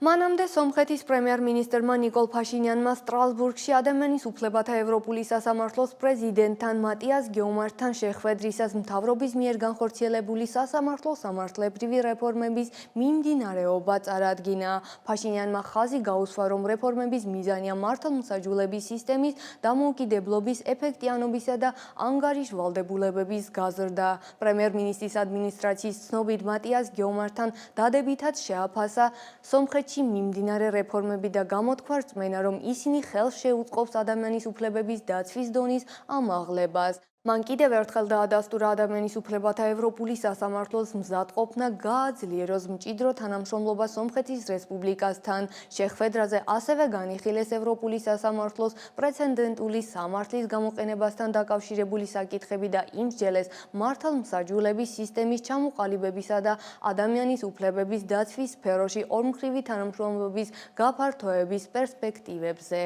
მანამდე სომხეთის პრემიერ-მინისტრმა ნიკოლ ფაშინიანმა სტრასბურგში ადამიანის უფლებათა ევროპული სასამართლოს პრეზიდენტთან მატიას გეომართან შეხვედრისას მთავრობის მიერ განხორციელებული სასამართლო სამართლებრივი რეფორმების მიმდინარეობა წარადგინა. ფაშინიანმა ხაზი გაუსვა, რომ რეფორმების მიზანია მართლმსაჯულების სისტემის დამოუკიდებლობის, ეფექტიანობისა და ანგარიშვალდებულებების გაზრდა. პრემიერ-მინისტრის ადმინისტრაციის ცნობით მატიას გეომართან დადებითად შეაფასა სომხეთში მიმდინარე რეფორმები და გამოთქვა რწმენა, რომ ისინი ხელს შეუწყობს ადამიანის უფლებების დაცვის დონის ამაღლებას. მან კიდევ ერთხელ დაადასტურა ადამიანის უფლებათა ევროპული სასამართლოს მზადყოფნა გააძლიეროს მჭიდრო თანამშრომლობა სომხეთის რესპუბლიკასთან. შეხვედრაზე ასევე განიხილეს ევროპული სასამართლოს პრეცედენტული სამართლის გამოყენებასთან დაკავშირებული საკითხები და იმსჯელეს მართლმსაჯულების სისტემის ჩამოყალიბებისა და ადამიანის უფლებების დაცვის სფეროში ორმხრივი თანამშრომლობის გაფართოების პერსპექტივებზე.